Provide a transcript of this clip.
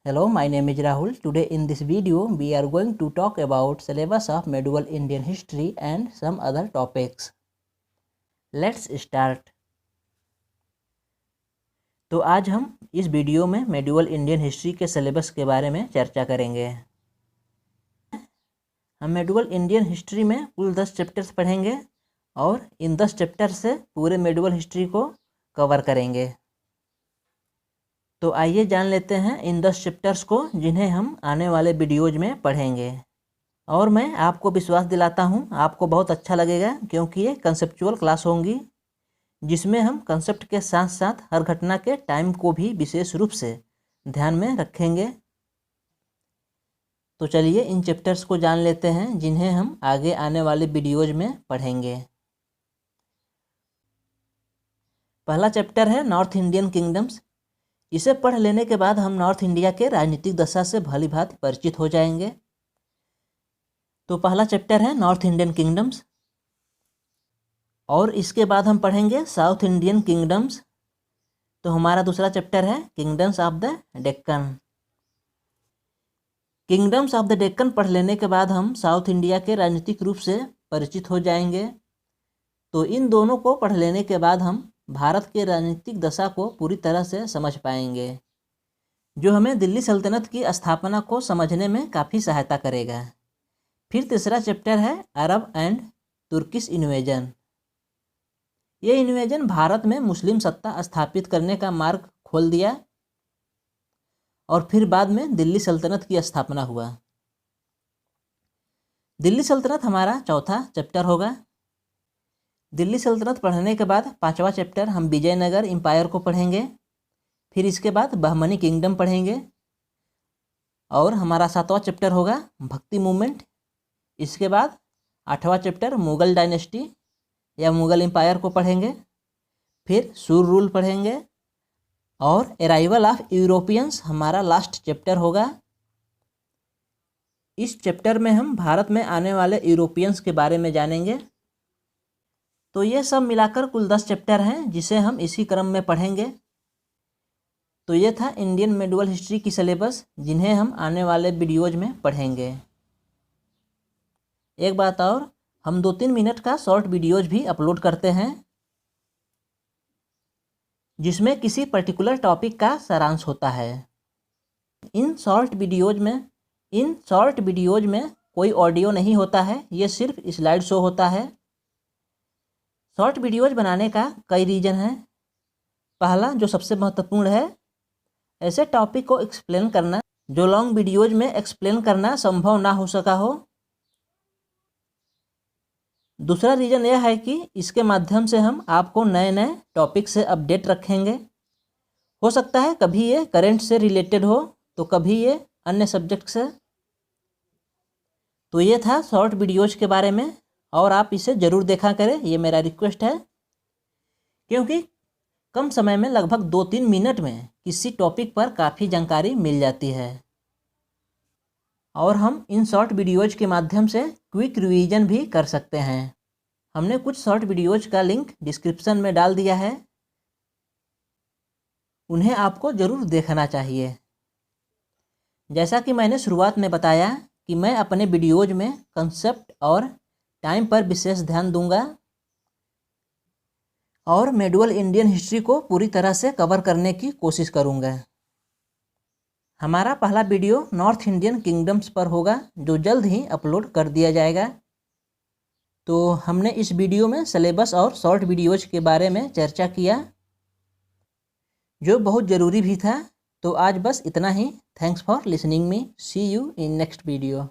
Hello, my name is Rahul. Today in this video we are going to talk about syllabus of medieval Indian history and some other topics. Let's start. तो आज हम इस video में medieval Indian history के syllabus के बारे में चर्चा करेंगे। हम मेडिवल इंडियन हिस्ट्री में कुल 10 चैप्टर्स पढ़ेंगे और इन 10 चैप्टर से पूरे मेडिवल हिस्ट्री को कवर करेंगे। तो आइए जान लेते हैं इन 10 चैप्टर्स को जिन्हें हम आने वाले वीडियोज में पढ़ेंगे। और मैं आपको विश्वास दिलाता हूँ आपको बहुत अच्छा लगेगा, क्योंकि ये कंसेप्चुअल क्लास होंगी जिसमें हम कंसेप्ट के साथ साथ हर घटना के टाइम को भी विशेष रूप से ध्यान में रखेंगे। तो चलिए इन चैप्टर्स को जान लेते हैं जिन्हें हम आगे आने वाले वीडियोज में पढ़ेंगे। पहला चैप्टर है नॉर्थ इंडियन किंगडम्स। इसे पढ़ लेने के बाद हम नॉर्थ इंडिया के राजनीतिक दशा से भली भांति परिचित हो जाएंगे। तो पहला चैप्टर है नॉर्थ इंडियन किंगडम्स और इसके बाद हम पढ़ेंगे साउथ इंडियन किंगडम्स। तो हमारा दूसरा चैप्टर है kingdoms of the Deccan. Kingdoms of the Deccan पढ़ लेने के बाद हम साउथ इंडिया के राजनीतिक रूप से परिचित हो जाएंगे। तो इन दोनों को पढ़ लेने के बाद हम भारत के राजनीतिक दशा को पूरी तरह से समझ पाएंगे, जो हमें दिल्ली सल्तनत की स्थापना को समझने में काफ़ी सहायता करेगा। फिर तीसरा चैप्टर है अरब एंड तुर्किश इन्वेजन। ये इन्वेजन भारत में मुस्लिम सत्ता स्थापित करने का मार्ग खोल दिया और फिर बाद में दिल्ली सल्तनत की स्थापना हुआ। दिल्ली सल्तनत हमारा चौथा चैप्टर होगा। दिल्ली सल्तनत पढ़ने के बाद पांचवा चैप्टर हम विजयनगर एम्पायर को पढ़ेंगे। फिर इसके बाद बहमनी किंगडम पढ़ेंगे और हमारा सातवां चैप्टर होगा भक्ति मूवमेंट। इसके बाद आठवां चैप्टर मुगल डायनेस्टी या मुगल एम्पायर को पढ़ेंगे। फिर सूर रूल पढ़ेंगे और अराइवल ऑफ यूरोपियंस हमारा लास्ट चैप्टर होगा। इस चैप्टर में हम भारत में आने वाले यूरोपियंस के बारे में जानेंगे। तो ये सब मिलाकर कुल 10 चैप्टर हैं जिसे हम इसी क्रम में पढ़ेंगे। तो ये था इंडियन मेडिवल हिस्ट्री की सिलेबस जिन्हें हम आने वाले वीडियोज में पढ़ेंगे। एक बात और, हम 2-3 मिनट का शॉर्ट वीडियोज भी अपलोड करते हैं जिसमें किसी पर्टिकुलर टॉपिक का सारांश होता है। इन शॉर्ट वीडियोज में कोई ऑडियो नहीं होता है, ये सिर्फ स्लाइड शो होता है। शॉर्ट वीडियोज बनाने का कई रीज़न हैं। पहला जो सबसे महत्वपूर्ण है, ऐसे टॉपिक को एक्सप्लेन करना जो लॉन्ग वीडियोज में एक्सप्लेन करना संभव ना हो सका हो। दूसरा रीज़न यह है कि इसके माध्यम से हम आपको नए नए टॉपिक से अपडेट रखेंगे। हो सकता है कभी ये करंट से रिलेटेड हो तो कभी ये अन्य सब्जेक्ट से। तो ये था शॉर्ट वीडियोज के बारे में और आप इसे ज़रूर देखा करें, ये मेरा रिक्वेस्ट है, क्योंकि कम समय में लगभग 2-3 मिनट में किसी टॉपिक पर काफ़ी जानकारी मिल जाती है और हम इन शॉर्ट वीडियोज के माध्यम से क्विक रिवीजन भी कर सकते हैं। हमने कुछ शॉर्ट वीडियोज का लिंक डिस्क्रिप्शन में डाल दिया है, उन्हें आपको ज़रूर देखना चाहिए। जैसा कि मैंने शुरुआत में बताया कि मैं अपने वीडियोज में कंसेप्ट और टाइम पर विशेष ध्यान दूंगा और मेडिवल इंडियन हिस्ट्री को पूरी तरह से कवर करने की कोशिश करूंगा। हमारा पहला वीडियो नॉर्थ इंडियन किंगडम्स पर होगा जो जल्द ही अपलोड कर दिया जाएगा। तो हमने इस वीडियो में सिलेबस और शॉर्ट वीडियोज के बारे में चर्चा किया जो बहुत ज़रूरी भी था। तो आज बस इतना ही। Thanks for listening me. See you in next video.